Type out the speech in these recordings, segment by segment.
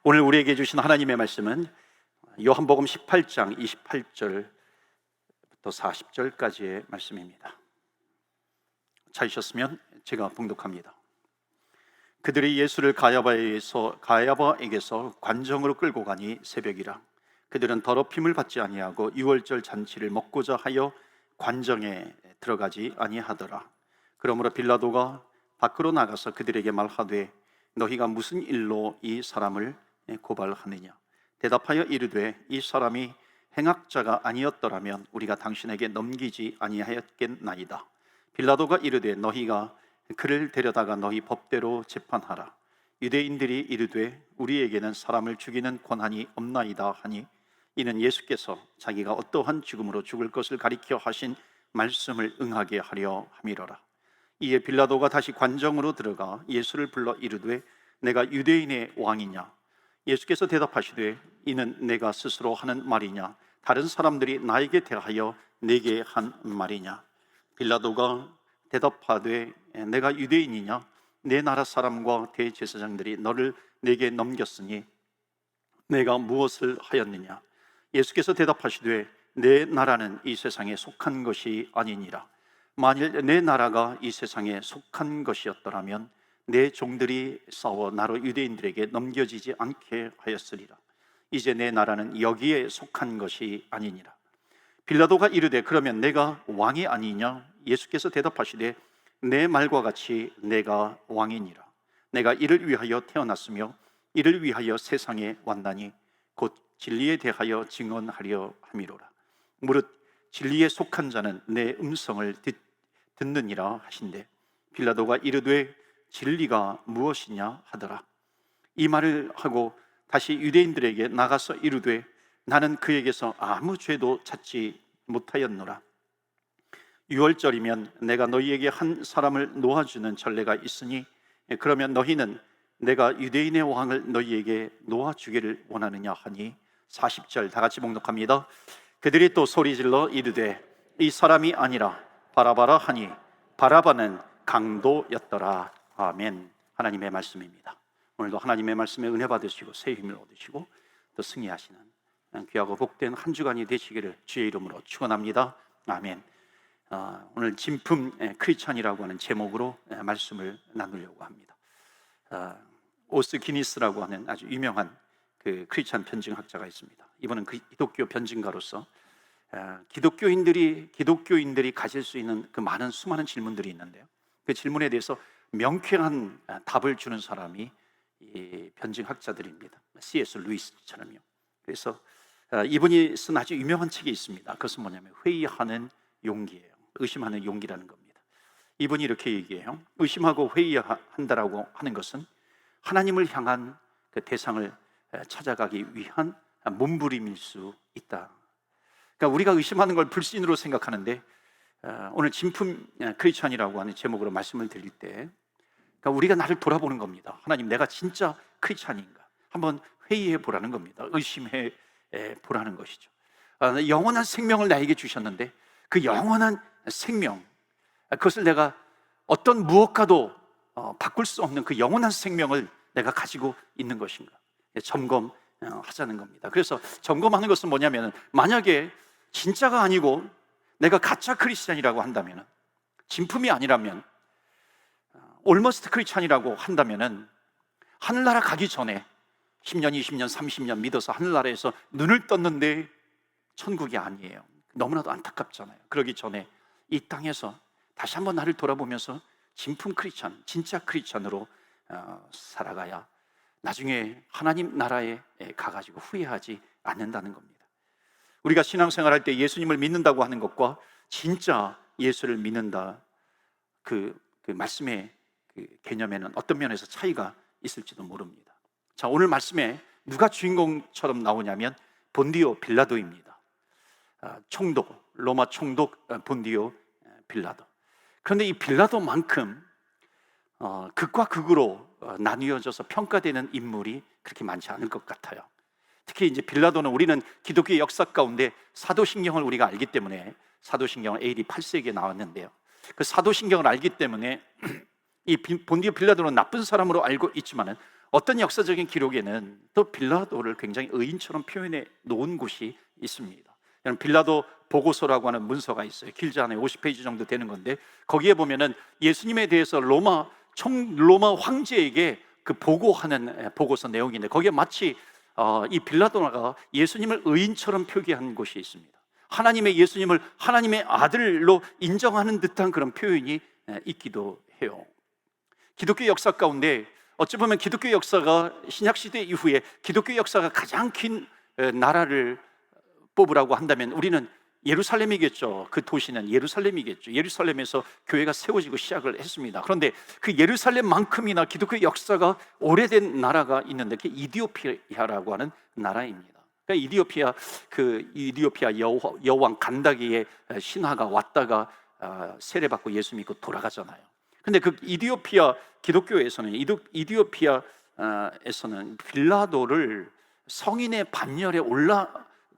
오늘 우리에게 주신 하나님의 말씀은 요한복음 18장 28절부터 40절까지의 말씀입니다. 찾으셨으면 제가 봉독합니다. 그들이 예수를 가야바에게서 관정으로 끌고 가니 새벽이라. 그들은 더럽힘을 받지 아니하고 유월절 잔치를 먹고자 하여 관정에 들어가지 아니하더라. 그러므로 빌라도가 밖으로 나가서 그들에게 말하되 너희가 무슨 일로 이 사람을 고발하느냐. 대답하여 이르되 이 사람이 행악자가 아니었더라면 우리가 당신에게 넘기지 아니하였겠나이다. 빌라도가 이르되 너희가 그를 데려다가 너희 법대로 재판하라. 유대인들이 이르되 우리에게는 사람을 죽이는 권한이 없나이다 하니 이는 예수께서 자기가 어떠한 죽음으로 죽을 것을 가리켜 하신 말씀을 응하게 하려 함이로라. 이에 빌라도가 다시 관정으로 들어가 예수를 불러 이르되 내가 유대인의 왕이냐. 예수께서 대답하시되 이는 내가 스스로 하는 말이냐 다른 사람들이 나에게 대하여 내게 한 말이냐. 빌라도가 대답하되 내가 유대인이냐. 내 나라 사람과 대제사장들이 너를 내게 넘겼으니 내가 무엇을 하였느냐. 예수께서 대답하시되 내 나라는 이 세상에 속한 것이 아니니라. 만일 내 나라가 이 세상에 속한 것이었더라면 내 종들이 싸워 나로 유대인들에게 넘겨지지 않게 하였으리라. 이제 내 나라는 여기에 속한 것이 아니니라. 빌라도가 이르되 그러면 내가 왕이 아니냐. 예수께서 대답하시되 내 말과 같이 내가 왕이니라. 내가 이를 위하여 태어났으며 이를 위하여 세상에 왔나니 곧 진리에 대하여 증언하려 함이로라. 무릇 진리에 속한 자는 내 음성을 듣느니라 하신대 빌라도가 이르되 진리가 무엇이냐 하더라. 이 말을 하고 다시 유대인들에게 나가서 이르되 나는 그에게서 아무 죄도 찾지 못하였노라. 유월절이면 내가 너희에게 한 사람을 놓아주는 전례가 있으니 그러면 너희는 내가 유대인의 왕을 너희에게 놓아주기를 원하느냐 하니 40절 다 같이 봉독합니다. 그들이 또 소리질러 이르되 이 사람이 아니라 바라바라 하니 바라바는 강도였더라. 아멘. 하나님의 말씀입니다. 오늘도 하나님의 말씀에 은혜 받으시고 새 힘을 얻으시고 또 승리하시는 귀하고 복된 한 주간이 되시기를 주의 이름으로 축원합니다. 아멘. 오늘 진품 크리스찬이라고 하는 제목으로 말씀을 나누려고 합니다. 오스 기니스라고 하는 아주 유명한 그 크리스찬 변증학자가 있습니다. 이분은 기독교 변증가로서 기독교인들이 가질 수 있는 그 많은 수많은 질문들이 있는데요. 그 질문에 대해서 명쾌한 답을 주는 사람이 이 변증학자들입니다. C.S. 루이스처럼요. 그래서 이분이 쓴 아주 유명한 책이 있습니다. 그것은 뭐냐면 회의하는 용기예요. 의심하는 용기라는 겁니다. 이분이 이렇게 얘기해요. 의심하고 회의한다라고 하는 것은 하나님을 향한 그 대상을 찾아가기 위한 몸부림일 수 있다. 그러니까 우리가 의심하는 걸 불신으로 생각하는데 오늘 진품 크리스찬이라고 하는 제목으로 말씀을 드릴 때 그러니까 우리가 나를 돌아보는 겁니다. 하나님, 내가 진짜 크리스찬인가? 한번 회의해 보라는 겁니다. 의심해 보라는 것이죠. 영원한 생명을 나에게 주셨는데 그 영원한 생명, 그것을 내가 어떤 무엇과도 바꿀 수 없는 그 영원한 생명을 내가 가지고 있는 것인가? 점검하자는 겁니다. 그래서 점검하는 것은 뭐냐면 만약에 진짜가 아니고 내가 가짜 크리스찬이라고 한다면, 진품이 아니라면, 올머스트 크리스찬이라고 한다면 하늘나라 가기 전에 10년, 20년, 30년 믿어서 하늘나라에서 눈을 떴는데 천국이 아니에요. 너무나도 안타깝잖아요. 그러기 전에 이 땅에서 다시 한번 나를 돌아보면서 진품 크리스찬, 진짜 크리스찬으로 살아가야 나중에 하나님 나라에 가가지고 후회하지 않는다는 겁니다. 우리가 신앙생활할 때 예수님을 믿는다고 하는 것과 진짜 예수를 믿는다 그 말씀의 그 개념에는 어떤 면에서 차이가 있을지도 모릅니다. 자, 오늘 말씀에 누가 주인공처럼 나오냐면 본디오 빌라도입니다. 총독, 로마 총독 본디오 빌라도. 그런데 이 빌라도만큼 극과 극으로 나뉘어져서 평가되는 인물이 그렇게 많지 않을 것 같아요. 특히 이제 빌라도는 우리는 기독교의 역사 가운데 사도신경을 우리가 알기 때문에 사도신경은 AD 8세기에 나왔는데요. 그 사도신경을 알기 때문에 이 본디오 빌라도는 나쁜 사람으로 알고 있지만은 어떤 역사적인 기록에는 또 빌라도를 굉장히 의인처럼 표현해 놓은 곳이 있습니다. 빌라도 보고서라고 하는 문서가 있어요. 길지 않아요. 50페이지 정도 되는 건데, 거기에 보면은 예수님에 대해서 로마 황제에게 그 보고하는 보고서 내용인데, 거기에 마치 이 빌라도가 예수님을 의인처럼 표기한 곳이 있습니다. 하나님의 예수님을 하나님의 아들로 인정하는 듯한 그런 표현이 있기도 해요. 기독교 역사 가운데 어찌 보면 기독교 역사가 신약시대 이후에 기독교 역사가 가장 긴 나라를 뽑으라고 한다면 우리는 예루살렘이겠죠. 그 도시는 예루살렘이겠죠. 예루살렘에서 교회가 세워지고 시작을 했습니다. 그런데 그 예루살렘만큼이나 기독교 역사가 오래된 나라가 있는데, 그게 이디오피아라고 하는 나라입니다. 그러니까 이디오피아 여왕 간다기의 신화가 왔다가 세례받고 예수 믿고 돌아가잖아요. 근데 그 이디오피아 기독교에서는 이디오피아에서는 빌라도를 성인의 반열에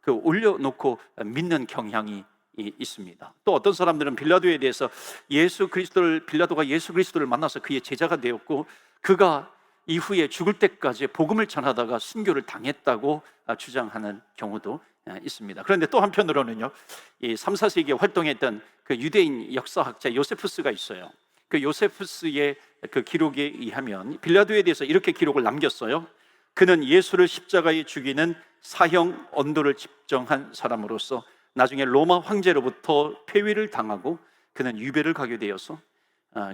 올려놓고 믿는 경향이 있습니다. 또 어떤 사람들은 빌라도에 대해서 빌라도가 예수 그리스도를 만나서 그의 제자가 되었고, 그가 이후에 죽을 때까지 복음을 전하다가 순교를 당했다고 주장하는 경우도 있습니다. 그런데 또 한편으로는요, 이 3, 4세기에 활동했던 그 유대인 역사학자 요세푸스가 있어요. 그 요세푸스의 그 기록에 의하면 빌라도에 대해서 이렇게 기록을 남겼어요. 그는 예수를 십자가에 죽이는 사형 언도를 집정한 사람으로서 나중에 로마 황제로부터 폐위를 당하고 그는 유배를 가게 되어서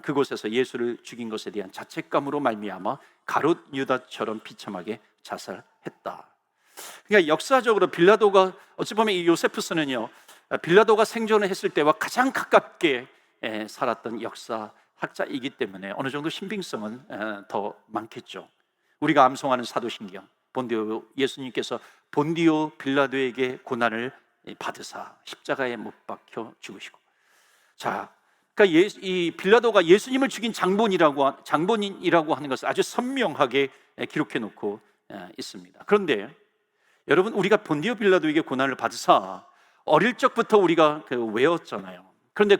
그곳에서 예수를 죽인 것에 대한 자책감으로 말미암아 가롯 유다처럼 비참하게 자살했다. 그러니까 역사적으로 빌라도가, 어찌 보면 이 요세푸스는요, 빌라도가 생존을 했을 때와 가장 가깝게 살았던 역사학자이기 때문에 어느 정도 신빙성은 더 많겠죠. 우리가 암송하는 사도신경, 예수님께서 본디오 빌라도에게 고난을 받으사 십자가에 못 박혀 죽으시고, 그러니까 이 빌라도가 예수님을 죽인 장본인이라고 하는 것을 아주 선명하게 기록해 놓고 있습니다. 그런데 여러분, 우리가 본디오 빌라도에게 고난을 받으사 어릴 적부터 우리가 외웠잖아요. 그런데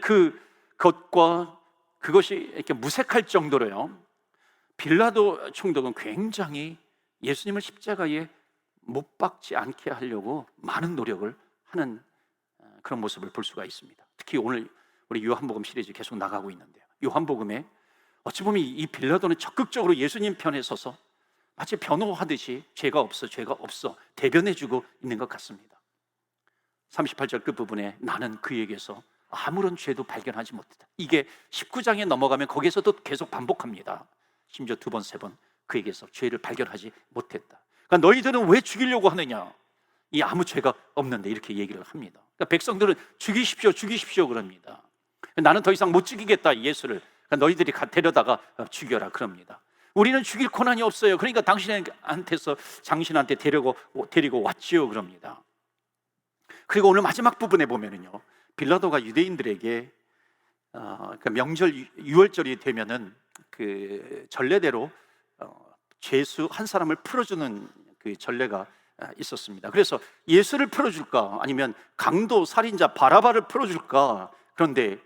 그것이 이렇게 무색할 정도로요, 빌라도 총독은 굉장히 예수님을 십자가에 못 박지 않게 하려고 많은 노력을 하는 그런 모습을 볼 수가 있습니다. 특히 오늘 우리 요한복음 시리즈 계속 나가고 있는데요, 요한복음에 어찌 보면 이 빌라도는 적극적으로 예수님 편에 서서 마치 변호하듯이 죄가 없어 대변해주고 있는 것 같습니다. 38절 끝부분에 나는 그에게서 아무런 죄도 발견하지 못했다. 이게 19장에 넘어가면 거기에서도 계속 반복합니다. 심지어 2번, 3번 그에게서 죄를 발견하지 못했다. 그러니까 너희들은 왜 죽이려고 하느냐? 이 아무 죄가 없는데, 이렇게 얘기를 합니다. 그러니까 백성들은 죽이십시오 그럽니다. 나는 더 이상 못 죽이겠다, 예수를. 그러니까 너희들이 데려다가 죽여라 그럽니다. 우리는 죽일 권한이 없어요. 그러니까 당신한테 데리고 왔지요 그럽니다. 그리고 오늘 마지막 부분에 보면은요, 빌라도가 유대인들에게 그 명절 유월절이 되면은 그 전례대로 죄수 한 사람을 풀어주는 그 전례가 있었습니다. 그래서 예수를 풀어줄까, 아니면 강도 살인자 바라바를 풀어줄까? 그런데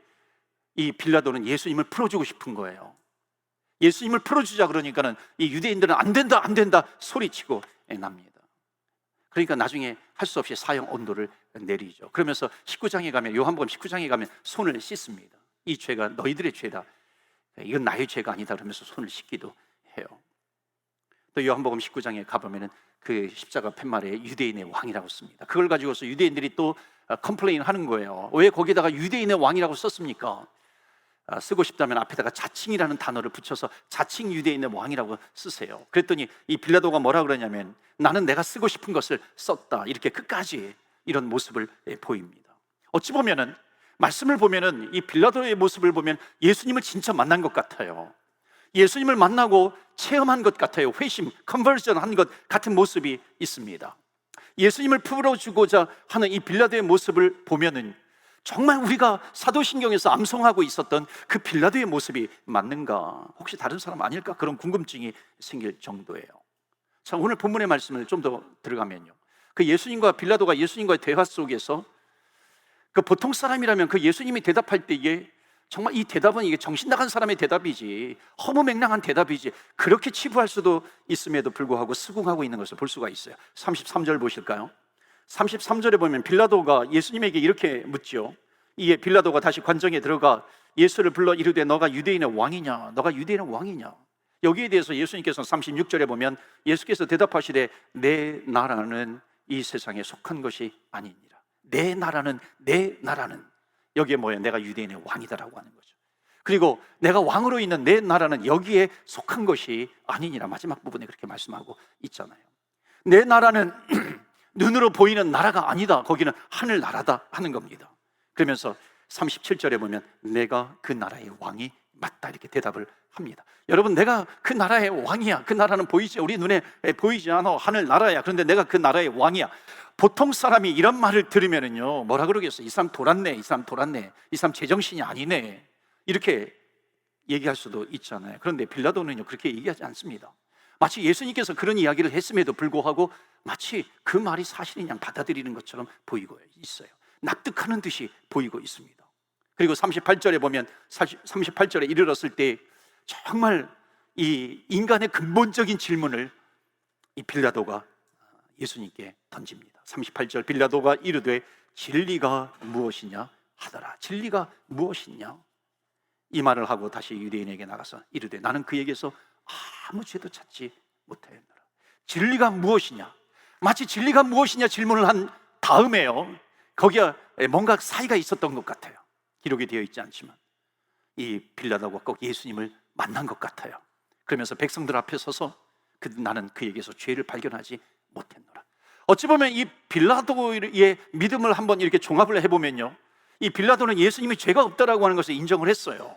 이 빌라도는 예수님을 풀어주고 싶은 거예요. 예수님을 풀어주자 그러니까는 이 유대인들은 안 된다 소리치고 납니다. 그러니까 나중에 할 수 없이 사형 언도를 내리죠. 그러면서 19장에 가면, 요한복음 19장에 가면 손을 씻습니다. 이 죄가 너희들의 죄다, 이건 나의 죄가 아니다 그러면서 손을 씻기도 해요. 또 요한복음 19장에 가보면은 그 십자가 팻말에 유대인의 왕이라고 씁니다. 그걸 가지고서 유대인들이 또 컴플레인 하는 거예요. 왜 거기다가 유대인의 왕이라고 썼습니까? 쓰고 싶다면 앞에다가 자칭이라는 단어를 붙여서 자칭 유대인의 왕이라고 쓰세요. 그랬더니 이 빌라도가 뭐라 그러냐면, 나는 내가 쓰고 싶은 것을 썼다, 이렇게 끝까지 이런 모습을 보입니다. 어찌 보면은, 말씀을 보면은 이 빌라도의 모습을 보면 예수님을 진짜 만난 것 같아요. 예수님을 만나고 체험한 것 같아요. 회심, 컨버전 한 것 같은 모습이 있습니다. 예수님을 풀어주고자 하는 이 빌라도의 모습을 보면은 정말 우리가 사도신경에서 암송하고 있었던 그 빌라도의 모습이 맞는가, 혹시 다른 사람 아닐까, 그런 궁금증이 생길 정도예요. 자, 오늘 본문의 말씀을 좀 더 들어가면요, 그 빌라도가 예수님과의 대화 속에서 그 보통 사람이라면 그 예수님이 대답할 때에 정말 이 대답은 이게 정신 나간 사람의 대답이지, 허무맹랑한 대답이지, 그렇게 치부할 수도 있음에도 불구하고 수긍하고 있는 것을 볼 수가 있어요. 33절 보실까요? 33절에 보면 빌라도가 예수님에게 이렇게 묻죠. 이에 빌라도가 다시 관정에 들어가 예수를 불러 이르되 너가 유대인의 왕이냐? 너가 유대인의 왕이냐? 여기에 대해서 예수님께서 36절에 보면 예수께서 대답하시되 내 나라는 이 세상에 속한 것이 아니니라. 내 나라는 여기에 뭐예요? 내가 유대인의 왕이다라고 하는 거죠. 그리고 내가 왕으로 있는 내 나라는 여기에 속한 것이 아니니라. 마지막 부분에 그렇게 말씀하고 있잖아요. 내 나라는 눈으로 보이는 나라가 아니다. 거기는 하늘 나라다 하는 겁니다. 그러면서 37절에 보면 내가 그 나라의 왕이 맞다 이렇게 대답을 합니다. 여러분, 내가 그 나라의 왕이야. 그 나라는 보이지, 우리 눈에 보이지 않아. 하늘 나라야. 그런데 내가 그 나라의 왕이야. 보통 사람이 이런 말을 들으면은요, 뭐라 그러겠어? 이 사람 돌았네, 이 사람 돌았네, 이 사람 제정신이 아니네, 이렇게 얘기할 수도 있잖아요. 그런데 빌라도는요 그렇게 얘기하지 않습니다. 마치 예수님께서 그런 이야기를 했음에도 불구하고 마치 그 말이 사실인 양 받아들이는 것처럼 보이고 있어요. 납득하는 듯이 보이고 있습니다. 그리고 38절에 보면 38절에 이르렀을 때 정말 이 인간의 근본적인 질문을 이 빌라도가 예수님께 던집니다. 38절 빌라도가 이르되 진리가 무엇이냐 하더라. 진리가 무엇이냐? 이 말을 하고 다시 유대인에게 나가서 이르되 나는 그에게서 아무 죄도 찾지 못하였노라. 진리가 무엇이냐? 마치 진리가 무엇이냐 질문을 한 다음에요, 거기에 뭔가 사이가 있었던 것 같아요. 기록이 되어 있지 않지만 이 빌라도가 꼭 예수님을 만난 것 같아요. 그러면서 백성들 앞에 서서 나는 그에게서 죄를 발견하지 못했노라. 어찌 보면 이 빌라도의 믿음을 한번 이렇게 종합을 해보면요, 이 빌라도는 예수님이 죄가 없다라고 하는 것을 인정을 했어요.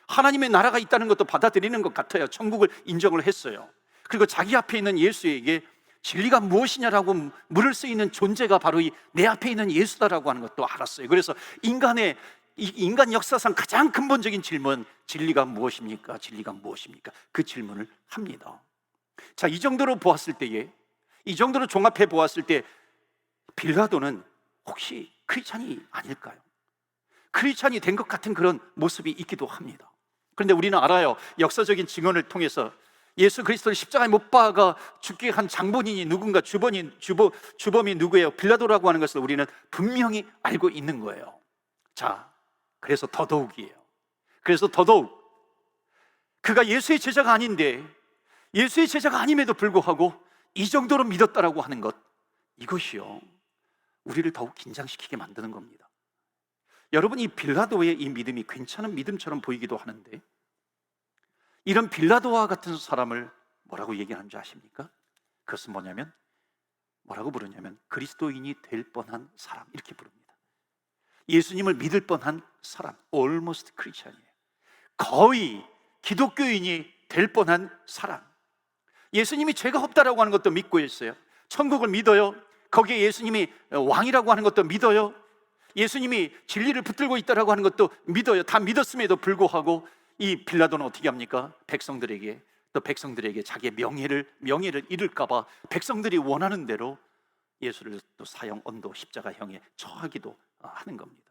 하나님의 나라가 있다는 것도 받아들이는 것 같아요. 천국을 인정을 했어요. 그리고 자기 앞에 있는 예수에게 진리가 무엇이냐라고 물을 수 있는 존재가 바로 이 내 앞에 있는 예수다라고 하는 것도 알았어요. 그래서 인간 역사상 가장 근본적인 질문, 진리가 무엇입니까? 진리가 무엇입니까? 그 질문을 합니다. 자, 이 정도로 보았을 때에, 이 정도로 종합해 보았을 때 빌라도는 혹시 크리스찬이 아닐까요? 크리스찬이 된 것 같은 그런 모습이 있기도 합니다. 그런데 우리는 알아요. 역사적인 증언을 통해서 예수 그리스도를 십자가에 못 박아 죽게 한 장본인이 누군가, 주범이 누구예요? 빌라도라고 하는 것을 우리는 분명히 알고 있는 거예요. 자, 그래서 더더욱이에요. 그래서 더더욱 그가 예수의 제자가 아닌데, 예수의 제자가 아님에도 불구하고 이 정도로 믿었다라고 하는 것, 이것이요 우리를 더욱 긴장시키게 만드는 겁니다. 여러분, 이 빌라도의 이 믿음이 괜찮은 믿음처럼 보이기도 하는데, 이런 빌라도와 같은 사람을 뭐라고 얘기하는 줄 아십니까? 그것은 뭐라고 부르냐면 그리스도인이 될 뻔한 사람, 이렇게 부릅니다. 예수님을 믿을 뻔한 사람, almost Christian이에요. 거의 기독교인이 될 뻔한 사람. 예수님이 죄가 없다라고 하는 것도 믿고 있어요. 천국을 믿어요. 거기에 예수님이 왕이라고 하는 것도 믿어요. 예수님이 진리를 붙들고 있다라고 하는 것도 믿어요. 다 믿었음에도 불구하고 이 빌라도는 어떻게 합니까? 백성들에게 자기의 명예를 잃을까 봐 백성들이 원하는 대로 예수를 또 사형, 언도, 십자가형에 처하기도 하는 겁니다.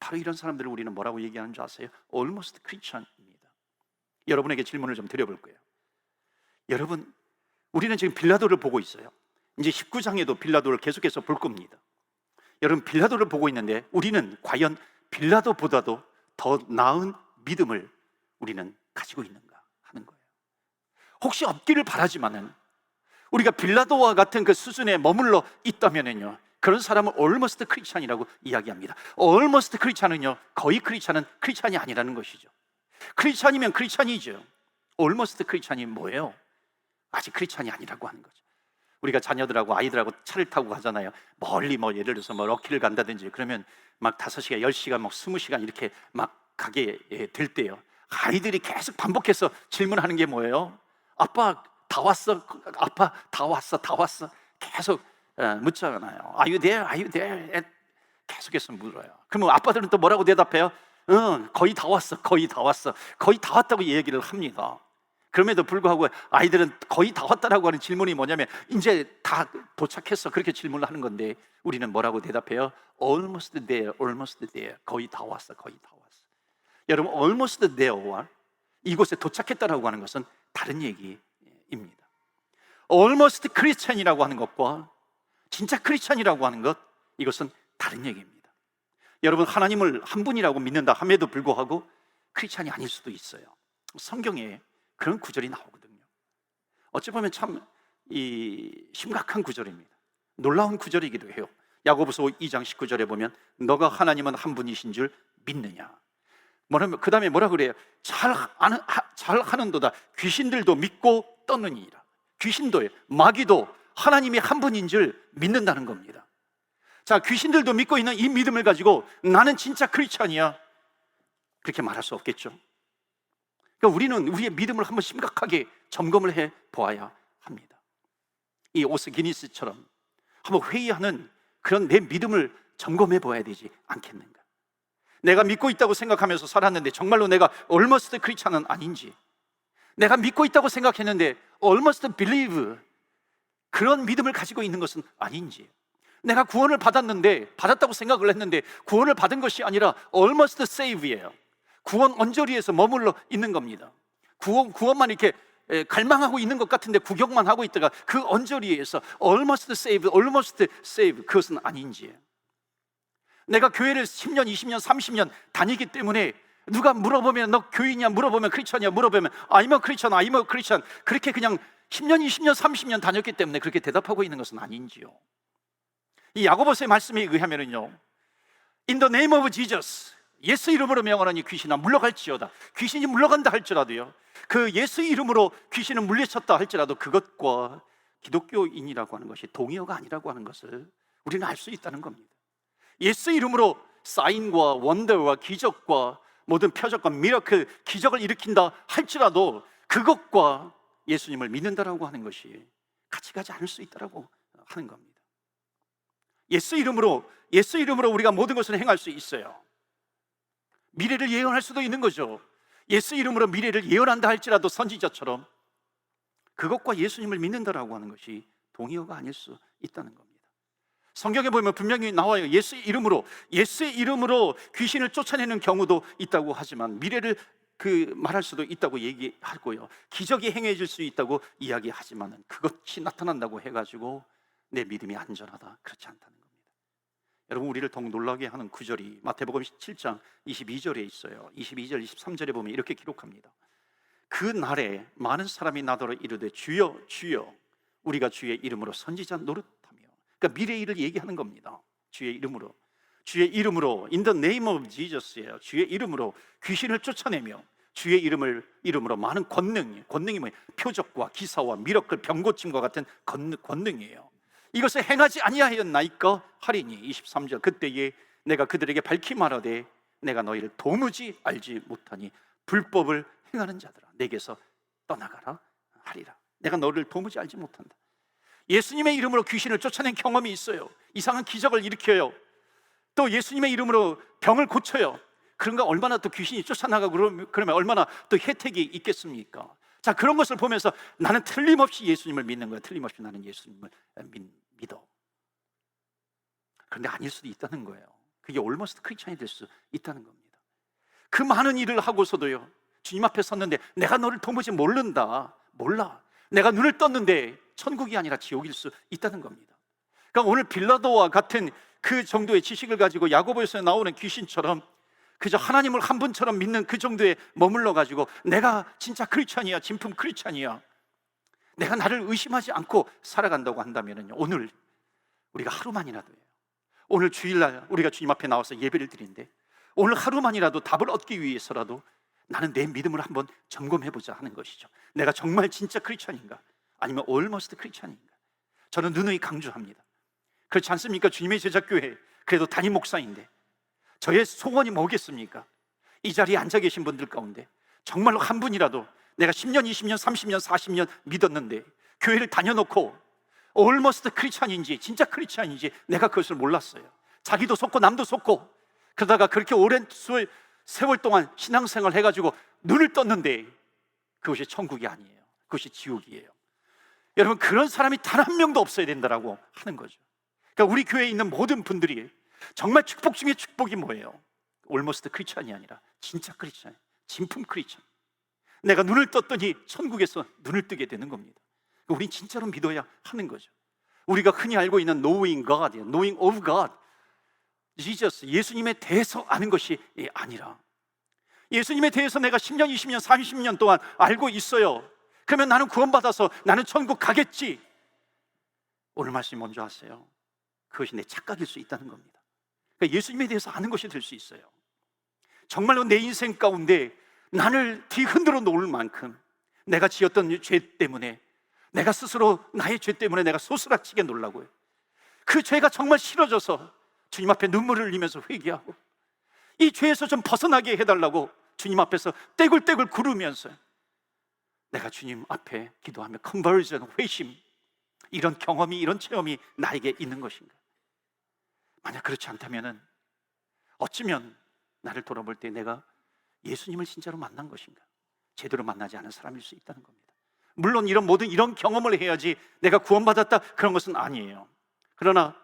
바로 이런 사람들을 우리는 뭐라고 얘기하는 줄 아세요? Almost Christian입니다. 여러분에게 질문을 좀 드려볼 거예요. 여러분, 우리는 지금 빌라도를 보고 있어요. 이제 19장에도 빌라도를 계속해서 볼 겁니다. 여러분, 빌라도를 보고 있는데 우리는 과연 빌라도보다도 더 나은 믿음을 우리는 가지고 있는가 하는 거예요. 혹시 없기를 바라지만은 우리가 빌라도와 같은 그 수준에 머물러 있다면은요, 그런 사람은 almost 크리스찬이라고 이야기합니다. almost 크리스찬은요, 거의 크리스찬이 아니라는 것이죠. 크리스찬이면 크리스찬이죠. almost 크리스찬이 뭐예요? 아직 크리스찬이 아니라고 하는 거죠. 우리가 자녀들하고 아이들하고 차를 타고 가잖아요. 멀리 예를 들어서 럭키를 간다든지, 그러면 막 5시간, 10시간, 막 20시간 이렇게 막 가게 될 때요, 아이들이 계속 반복해서 질문하는 게 뭐예요? 아빠 다 왔어? 아빠 다 왔어? 계속 묻잖아요. Are you there? Are you there? 계속해서 물어요. 그러면 아빠들은 또 뭐라고 대답해요? 거의 다 왔어. 거의 다 왔다고 얘기를 합니다. 그럼에도 불구하고 아이들은 거의 다 왔다라고 하는 질문이 뭐냐면 이제 다 도착했어, 그렇게 질문을 하는 건데 우리는 뭐라고 대답해요? Almost there. 거의 다 왔어. 여러분, almost there와 이곳에 도착했다라고 하는 것은 다른 얘기입니다. almost Christian이라고 하는 것과 진짜 크리스찬이라고 하는 것, 이것은 다른 얘기입니다. 여러분, 하나님을 한 분이라고 믿는다 함에도 불구하고 크리스찬이 아닐 수도 있어요. 성경에 그런 구절이 나오거든요. 어찌 보면 참 심각한 구절입니다. 놀라운 구절이기도 해요. 야고보서 2장 19절에 보면 너가 하나님은 한 분이신 줄 믿느냐. 그 다음에 뭐라 그래요? 잘 하는도다 귀신들도 믿고 떠느니라. 귀신도요, 마귀도 하나님이 한 분인 줄 믿는다는 겁니다. 자, 귀신들도 믿고 있는 이 믿음을 가지고 나는 진짜 크리스찬이야, 그렇게 말할 수 없겠죠. 그러니까 우리는 우리의 믿음을 한번 심각하게 점검을 해 보아야 합니다. 이 오스기니스처럼 한번 회의하는 그런 내 믿음을 점검해 보아야 되지 않겠는가. 내가 믿고 있다고 생각하면서 살았는데 정말로 내가 almost 크리스찬은 아닌지, 내가 믿고 있다고 생각했는데 almost believe, 그런 믿음을 가지고 있는 것은 아닌지, 내가 구원을 받았다고 생각을 했는데 구원을 받은 것이 아니라 almost save예요. 구원 언저리에서 머물러 있는 겁니다. 구원만 이렇게 갈망하고 있는 것 같은데 구경만 하고 있다가 그 언저리에서 almost save, 그것은 아닌지. 내가 교회를 10년, 20년, 30년 다니기 때문에 누가 물어보면 너 교인이야, 물어보면 크리스천이야, 물어보면 I'm a Christian, 그렇게 그냥 10년, 20년, 30년 다녔기 때문에 그렇게 대답하고 있는 것은 아닌지요. 이 야고보서의 말씀에 의하면은요, In the name of Jesus, 예수 이름으로 명하노니 귀신아 물러갈지어다. 귀신이 물러간다 할지라도요, 그 예수 이름으로 귀신을 물리쳤다 할지라도 그것과 기독교인이라고 하는 것이 동의어가 아니라고 하는 것을 우리는 알 수 있다는 겁니다. 예수 이름으로 사인과 원더와 기적과 모든 표적과 미라클, 기적을 일으킨다 할지라도 그것과 예수님을 믿는다라고 하는 것이 같이 가지 않을 수 있다라고 하는 겁니다. 예수 이름으로 우리가 모든 것을 행할 수 있어요. 미래를 예언할 수도 있는 거죠. 예수 이름으로 미래를 예언한다 할지라도 선지자처럼 그것과 예수님을 믿는다라고 하는 것이 동의어가 아닐 수 있다는 겁니다. 성경에 보면 분명히 나와요. 예수의 이름으로 귀신을 쫓아내는 경우도 있다고 하지만 미래를 말할 수도 있다고 얘기하고요, 기적이 행해질 수 있다고 이야기하지만 그것이 나타난다고 해가지고 내 믿음이 안전하다, 그렇지 않다는 겁니다. 여러분, 우리를 더욱 놀라게 하는 구절이 마태복음 7장 22절에 있어요. 22절, 23절에 보면 이렇게 기록합니다. 그 날에 많은 사람이 나더러 이르되 주여 주여 우리가 주의 이름으로 선지자 노릇하며, 그러니까 미래의 일을 얘기하는 겁니다. 주의 이름으로 in the name of Jesus예요. 주의 이름으로 귀신을 쫓아내며 주의 이름으로 많은 권능이 뭐예요? 표적과 기사와 미러클, 병고침과 같은 권능이에요. 이것을 행하지 아니하였나이까 하리니. 23절, 그때에 내가 그들에게 밝히 말하되 내가 너희를 도무지 알지 못하니 불법을 행하는 자들아 내게서 떠나가라 하리라. 내가 너를 도무지 알지 못한다. 예수님의 이름으로 귀신을 쫓아낸 경험이 있어요. 이상한 기적을 일으켜요. 또 예수님의 이름으로 병을 고쳐요. 그런가 얼마나 또 귀신이 쫓아나가고 그러면 얼마나 또 혜택이 있겠습니까? 자, 그런 것을 보면서 나는 틀림없이 예수님을 믿는 거야. 틀림없이 나는 예수님을 믿어. 그런데 아닐 수도 있다는 거예요. 그게 almost 크리스찬이 될 수 있다는 겁니다. 그 많은 일을 하고서도요, 주님 앞에 섰는데 내가 너를 도무지 몰라. 내가 눈을 떴는데 천국이 아니라 지옥일 수 있다는 겁니다. 그러니까 오늘 빌라도와 같은 그 정도의 지식을 가지고 야고보에서 나오는 귀신처럼 그저 하나님을 한 분처럼 믿는 그 정도에 머물러 가지고 내가 진짜 크리스찬이야, 진품 크리스찬이야, 내가 나를 의심하지 않고 살아간다고 한다면요, 오늘 우리가 하루만이라도요, 오늘 주일날 우리가 주님 앞에 나와서 예배를 드리는데 오늘 하루만이라도 답을 얻기 위해서라도 나는 내 믿음을 한번 점검해보자 하는 것이죠. 내가 정말 진짜 크리스찬인가, 아니면 almost 크리스찬인가. 저는 누누이 강조합니다. 그렇지 않습니까? 주님의 제자교회 그래도 담임 목사인데 저의 소원이 뭐겠습니까? 이 자리에 앉아 계신 분들 가운데 정말로 한 분이라도 내가 10년, 20년, 30년, 40년 믿었는데 교회를 다녀놓고 almost 크리스찬인지 진짜 크리스찬인지 내가 그것을 몰랐어요. 자기도 속고 남도 속고 그러다가 그렇게 오랜 세월 동안 신앙생활을 해가지고 눈을 떴는데 그것이 천국이 아니에요. 그것이 지옥이에요. 여러분, 그런 사람이 단 한 명도 없어야 된다라고 하는 거죠. 그러니까 우리 교회에 있는 모든 분들이 정말 축복 중에 축복이 뭐예요? 올머스트 크리스찬이 아니라 진짜 크리스찬, 진품 크리스찬. 내가 눈을 떴더니 천국에서 눈을 뜨게 되는 겁니다. 우린 진짜로 믿어야 하는 거죠. 우리가 흔히 알고 있는 knowing God, knowing of God, Jesus, 예수님에 대해서 아는 것이 아니라 예수님에 대해서 내가 10년, 20년, 30년 동안 알고 있어요. 그러면 나는 구원받아서 나는 천국 가겠지. 오늘 말씀 먼저 하세요. 그것이 내 착각일 수 있다는 겁니다. 그러니까 예수님에 대해서 아는 것이 될 수 있어요. 정말로 내 인생 가운데 나를 뒤흔들어 놓을 만큼 내가 지었던 죄 때문에, 내가 스스로 나의 죄 때문에 내가 소스라치게 놀라고요. 그 죄가 정말 싫어져서 주님 앞에 눈물을 흘리면서 회개하고 이 죄에서 좀 벗어나게 해달라고 주님 앞에서 떼굴떼굴 구르면서 내가 주님 앞에 기도하며 컨버전, 회심, 이런 경험이, 이런 체험이 나에게 있는 것인가? 만약 그렇지 않다면 어쩌면 나를 돌아볼 때 내가 예수님을 진짜로 만난 것인가? 제대로 만나지 않은 사람일 수 있다는 겁니다. 물론 이런 모든 이런 경험을 해야지 내가 구원받았다 그런 것은 아니에요. 그러나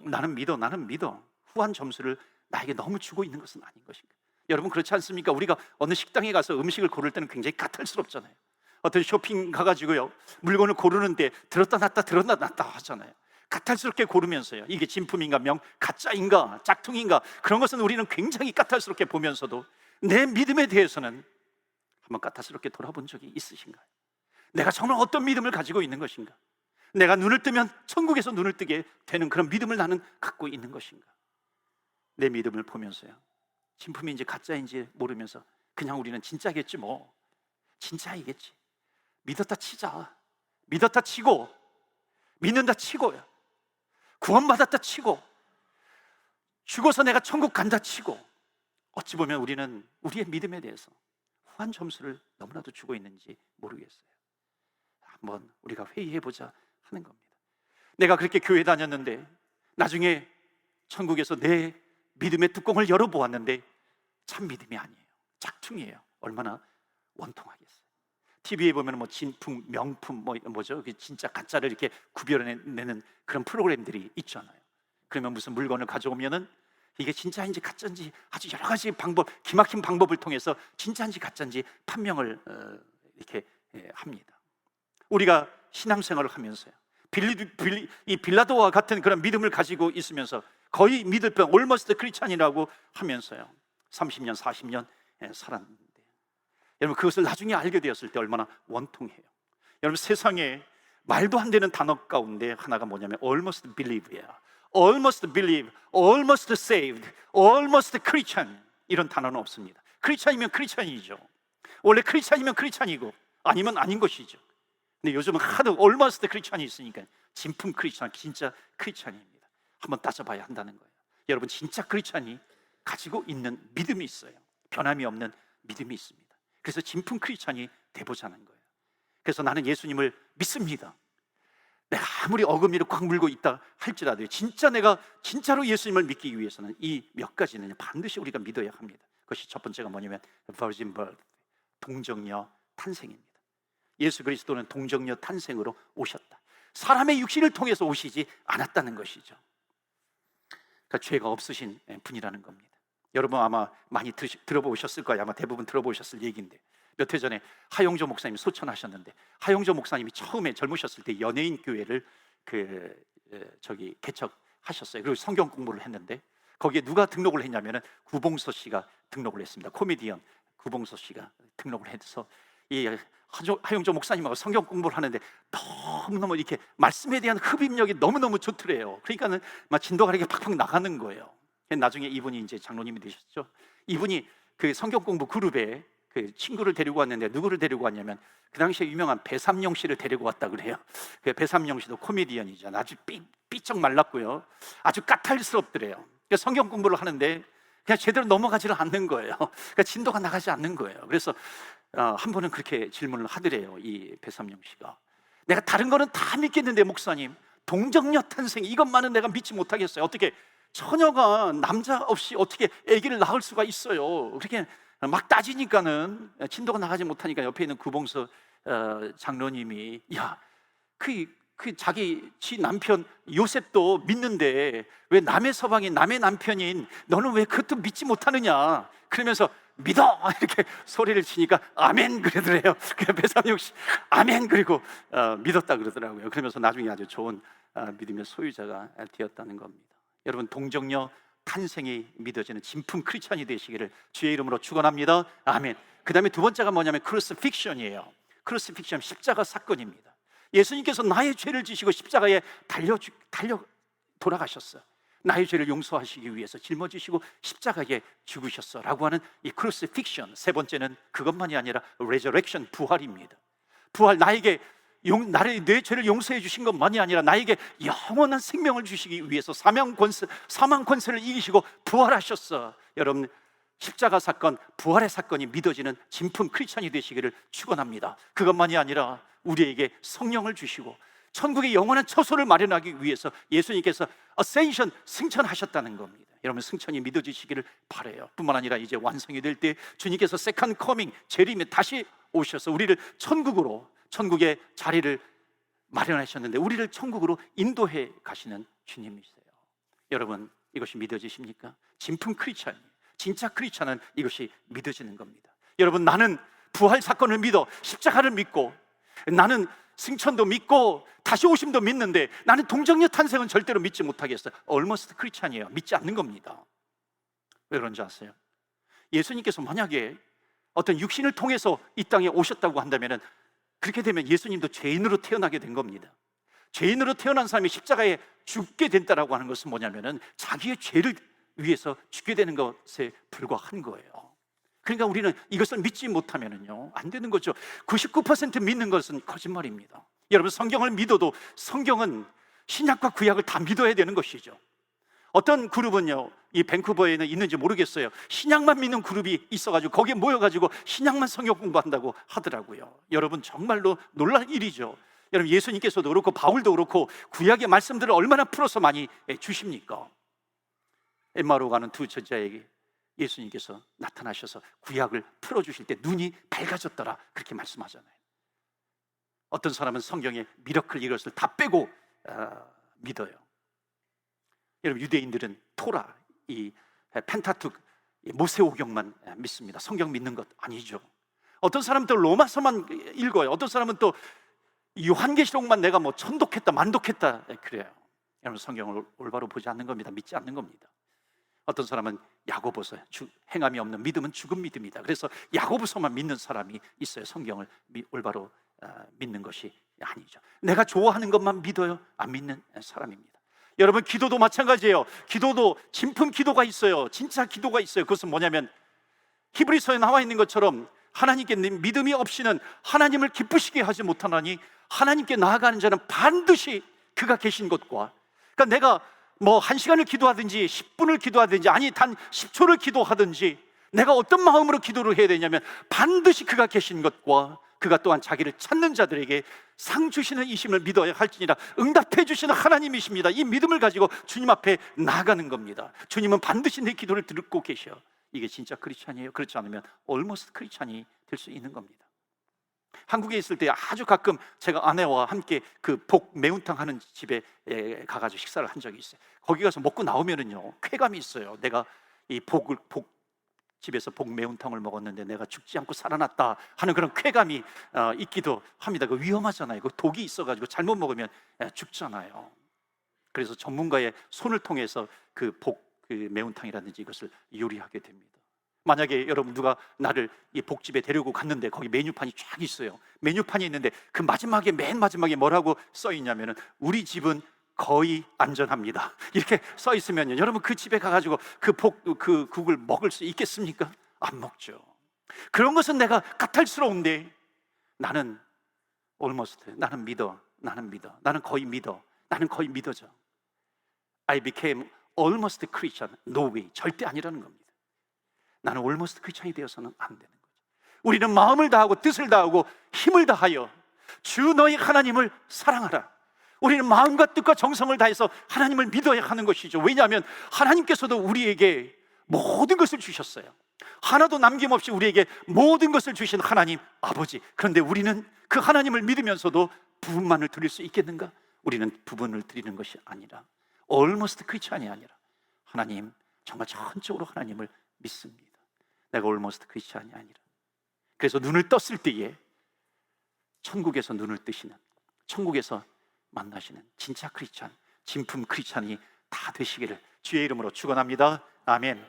나는 믿어 후한 점수를 나에게 너무 주고 있는 것은 아닌 것인가? 여러분 그렇지 않습니까? 우리가 어느 식당에 가서 음식을 고를 때는 굉장히 까탈스럽잖아요. 어떤 쇼핑 가가지고요 물건을 고르는데 들었다 놨다 하잖아요. 까탈스럽게 고르면서요, 이게 진품인가 가짜인가 짝퉁인가 그런 것은 우리는 굉장히 까탈스럽게 보면서도 내 믿음에 대해서는 한번 까탈스럽게 돌아본 적이 있으신가요? 내가 정말 어떤 믿음을 가지고 있는 것인가? 내가 눈을 뜨면 천국에서 눈을 뜨게 되는 그런 믿음을 나는 갖고 있는 것인가? 내 믿음을 보면서요, 진품인지 가짜인지 모르면서 그냥 우리는 진짜겠지 뭐, 진짜이겠지, 믿었다 치자, 믿었다 치고, 믿는다 치고요, 구원받았다 치고, 죽어서 내가 천국 간다 치고, 어찌 보면 우리는 우리의 믿음에 대해서 후한 점수를 너무나도 주고 있는지 모르겠어요. 한번 우리가 회의해보자 하는 겁니다. 내가 그렇게 교회 다녔는데 나중에 천국에서 내 믿음의 뚜껑을 열어보았는데 참 믿음이 아니에요, 짝퉁이에요. 얼마나 원통하겠어요. TV에 보면 뭐 진품, 명품, 뭐죠? 진짜 가짜를 이렇게 구별해내는 그런 프로그램들이 있잖아요. 그러면 무슨 물건을 가져오면은 이게 진짜인지 가짜인지 아주 여러 가지 방법, 기막힌 방법을 통해서 진짜인지 가짜인지 판명을 이렇게 합니다. 우리가 신앙생활을 하면서요, 이 빌라도와 같은 그런 믿음을 가지고 있으면서 거의 믿을 뻔 올머스트 크리스찬이라고 하면서요 30년, 40년 살았는데, 여러분 그것을 나중에 알게 되었을 때 얼마나 원통해요. 여러분 세상에 말도 안 되는 단어 가운데 하나가 뭐냐면 almost believe예요. almost believe, almost saved, almost Christian, 이런 단어는 없습니다. 크리스찬이면 크리스찬이죠. 원래 크리스찬이면 크리스찬이고 아니면 아닌 것이죠. 근데 요즘은 하도 almost 크리스찬이 있으니까 진품 크리스찬, 진짜 크리스찬입니다. 한번 따져봐야 한다는 거예요. 여러분 진짜 크리스찬이 가지고 있는 믿음이 있어요. 변함이 없는 믿음이 있습니다. 그래서 진품 크리스찬이 돼보자는 거예요. 그래서 나는 예수님을 믿습니다. 내가 아무리 어금니를 꽉 물고 있다 할지라도 진짜 내가 진짜로 예수님을 믿기 위해서는 이 몇 가지는 반드시 우리가 믿어야 합니다. 그것이 첫 번째가 뭐냐면 virgin birth, 동정녀 탄생입니다. 예수 그리스도는 동정녀 탄생으로 오셨다. 사람의 육신을 통해서 오시지 않았다는 것이죠. 그러니까 죄가 없으신 분이라는 겁니다. 여러분 아마 많이 들어보셨을 거예요. 아마 대부분 들어보셨을 얘기인데, 몇 해 전에 하용조 목사님이 소천하셨는데, 하용조 목사님이 처음에 젊으셨을 때 연예인 교회를 개척하셨어요. 그리고 성경 공부를 했는데 거기에 누가 등록을 했냐면은 구봉서 씨가 등록을 했습니다. 코미디언 구봉서 씨가 등록을 해서 이 하용조 목사님하고 성경 공부를 하는데 너무너무 이렇게 말씀에 대한 흡입력이 너무너무 좋더래요. 그러니까는 막 진도가 이렇게 팍팍 나가는 거예요. 나중에 이분이 이제 장로님이 되셨죠. 이분이 그 성경 공부 그룹에 그 친구를 데리고 왔는데 누구를 데리고 왔냐면 그 당시에 유명한 배삼룡 씨를 데리고 왔다 그래요. 그 배삼룡 씨도 코미디언이죠. 아주 삐쩍 말랐고요, 아주 까탈스럽더래요. 성경 공부를 하는데 그냥 제대로 넘어가지를 않는 거예요. 그러니까 진도가 나가지 않는 거예요. 그래서 한 번은 그렇게 질문을 하더래요, 이 배삼룡 씨가. 내가 다른 거는 다 믿겠는데 목사님, 동정녀 탄생 이것만은 내가 믿지 못하겠어요. 어떻게 처녀가 남자 없이 어떻게 아기를 낳을 수가 있어요? 그렇게 막 따지니까는 진도가 나가지 못하니까 옆에 있는 구봉서 장로님이 야, 그 그 지 남편 요셉도 믿는데 왜 남의 서방인 남의 남편인 너는 왜 그것도 믿지 못하느냐 그러면서 믿어 이렇게 소리를 치니까 아멘 그러더래요. 그 배삼육 씨 아멘 그리고 믿었다 그러더라고요. 그러면서 나중에 아주 좋은 믿음의 소유자가 되었다는 겁니다. 여러분, 동정녀 탄생이 믿어지는 진품 크리스찬이 되시기를 주의 이름으로 축원합니다. 아멘. 그 다음에 두 번째가 뭐냐면 크루시픽션이에요. 크루시픽션, 십자가 사건입니다. 예수님께서 나의 죄를 지시고 십자가에 달려 돌아가셨어요. 나의 죄를 용서하시기 위해서 짊어지시고 십자가에 죽으셨어 라고 하는 이 크루시픽션. 세 번째는 그것만이 아니라 레저렉션, 부활입니다. 부활, 내 죄를 용서해 주신 것만이 아니라 나에게 영원한 생명을 주시기 위해서 사망 권세를 이기시고 부활하셨어. 여러분, 십자가 사건, 부활의 사건이 믿어지는 진품 크리스찬이 되시기를 축원합니다. 그것만이 아니라 우리에게 성령을 주시고 천국의 영원한 처소를 마련하기 위해서 예수님께서 어센션, 승천하셨다는 겁니다. 여러분, 승천이 믿어지시기를 바라요. 뿐만 아니라 이제 완성이 될 때 주님께서 세컨 커밍, 재림에 다시 오셔서 우리를 천국의 자리를 마련하셨는데 우리를 천국으로 인도해 가시는 주님이세요. 여러분, 이것이 믿어지십니까? 진품 크리스찬, 진짜 크리스찬은 이것이 믿어지는 겁니다. 여러분, 나는 부활 사건을 믿어 십자가를 믿고 나는 승천도 믿고 다시 오심도 믿는데 나는 동정녀 탄생은 절대로 믿지 못하겠어요. almost 크리스찬이에요. 믿지 않는 겁니다. 왜 그런지 아세요? 예수님께서 만약에 어떤 육신을 통해서 이 땅에 오셨다고 한다면 그렇게 되면 예수님도 죄인으로 태어나게 된 겁니다. 죄인으로 태어난 사람이 십자가에 죽게 된다라고 하는 것은 뭐냐면은 자기의 죄를 위해서 죽게 되는 것에 불과한 거예요. 그러니까 우리는 이것을 믿지 못하면은요 안 되는 거죠. 99% 믿는 것은 거짓말입니다. 여러분, 성경을 믿어도 성경은 신약과 구약을 다 믿어야 되는 것이죠. 어떤 그룹은요, 이 밴쿠버에는 있는지 모르겠어요, 신약만 믿는 그룹이 있어가지고 거기에 모여가지고 신약만 성경 공부한다고 하더라고요. 여러분, 정말로 놀랄 일이죠. 여러분, 예수님께서도 그렇고 바울도 그렇고 구약의 말씀들을 얼마나 풀어서 많이 주십니까? 엠마오로 가는 두 제자에게 예수님께서 나타나셔서 구약을 풀어주실 때 눈이 밝아졌더라 그렇게 말씀하잖아요. 어떤 사람은 성경의 미러클 이것을 다 빼고 믿어요. 여러분, 유대인들은 토라, 이 펜타투, 모세오경만 믿습니다. 성경 믿는 것 아니죠. 어떤 사람은 또 로마서만 읽어요. 어떤 사람은 또 요한계시록만 내가 뭐 천독했다 만독했다 그래요. 여러분, 성경을 올바로 보지 않는 겁니다. 믿지 않는 겁니다. 어떤 사람은 야고보서, 행함이 없는 믿음은 죽은 믿음이다. 그래서 야고보서만 믿는 사람이 있어요. 성경을 올바로 믿는 것이 아니죠. 내가 좋아하는 것만 믿어요. 안 믿는 사람입니다. 여러분, 기도도 마찬가지예요. 기도도 진품 기도가 있어요. 진짜 기도가 있어요. 그것은 뭐냐면 히브리서에 나와 있는 것처럼 하나님께 믿음이 없이는 하나님을 기쁘시게 하지 못하나니 하나님께 나아가는 자는 반드시 그가 계신 것과, 그러니까 내가 뭐 1시간을 기도하든지 10분을 기도하든지 아니 단 10초를 기도하든지 내가 어떤 마음으로 기도를 해야 되냐면 반드시 그가 계신 것과 그가 또한 자기를 찾는 자들에게 상 주시는 이심을 믿어야 할지니라. 응답해 주시는 하나님이십니다. 이 믿음을 가지고 주님 앞에 나아가는 겁니다. 주님은 반드시 내 기도를 듣고 계셔. 이게 진짜 크리스찬이에요. 그렇지 않으면 almost 크리스찬이 될 수 있는 겁니다. 한국에 있을 때 아주 가끔 제가 아내와 함께 그 복 매운탕 하는 집에 가가지고 식사를 한 적이 있어요. 거기 가서 먹고 나오면은요 쾌감이 있어요. 내가 이 집에서 복 매운탕을 먹었는데 내가 죽지 않고 살아났다 하는 그런 쾌감이 있기도 합니다. 그 위험하잖아요. 그 독이 있어가지고 잘못 먹으면 죽잖아요. 그래서 전문가의 손을 통해서 그 매운탕이라든지 이것을 요리하게 됩니다. 만약에 여러분 누가 나를 이 복집에 데리고 갔는데 거기 메뉴판이 쫙 있어요. 메뉴판이 있는데 그 맨 마지막에 뭐라고 써 있냐면은 우리 집은 거의 안전합니다 이렇게 써 있으면요, 여러분 그 집에 가가지고 그 국을 먹을 수 있겠습니까? 안 먹죠. 그런 것은 내가 까탈스러운데 나는 almost, 나는 거의 믿어져. I became almost Christian. No way. 절대 아니라는 겁니다. 나는 almost 크리스찬이 되어서는 안 되는 거죠. 우리는 마음을 다하고 뜻을 다하고 힘을 다하여 주 너희 하나님을 사랑하라. 우리는 마음과 뜻과 정성을 다해서 하나님을 믿어야 하는 것이죠. 왜냐하면 하나님께서도 우리에게 모든 것을 주셨어요. 하나도 남김없이 우리에게 모든 것을 주신 하나님 아버지. 그런데 우리는 그 하나님을 믿으면서도 부분만을 드릴 수 있겠는가? 우리는 부분을 드리는 것이 아니라 almost 크리스찬이 아니라 하나님, 정말 전적으로 하나님을 믿습니다. 내가 almost 크리스찬이 아니라, 그래서 눈을 떴을 때에 천국에서 눈을 뜨시는, 천국에서 만나시는 진짜 크리스찬, 진품 크리스찬이 다 되시기를 주의 이름으로 축원합니다. 아멘.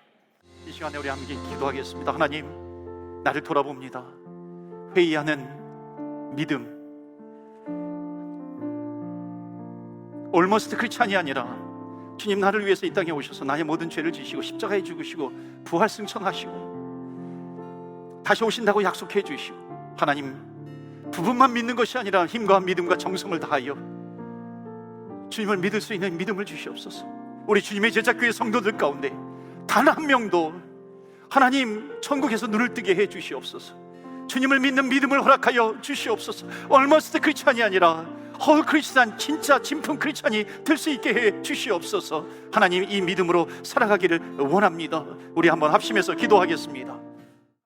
이 시간에 우리 함께 기도하겠습니다. 하나님, 나를 돌아봅니다. 회의하는 믿음, almost 크리스찬이 아니라 주님, 나를 위해서 이 땅에 오셔서 나의 모든 죄를 지시고 십자가에 죽으시고 부활 승천하시고 다시 오신다고 약속해 주시고, 하나님, 부분만 믿는 것이 아니라 힘과 믿음과 정성을 다하여 주님을 믿을 수 있는 믿음을 주시옵소서. 우리 주님의 제자교회 성도들 가운데 단 한 명도 하나님 천국에서 눈을 뜨게 해 주시옵소서. 주님을 믿는 믿음을 허락하여 주시옵소서. almost 크리스찬이 아니라 홀 크리스찬, 진짜 진품 크리스찬이 될 수 있게 해 주시옵소서. 하나님, 이 믿음으로 살아가기를 원합니다. 우리 한번 합심해서 기도하겠습니다.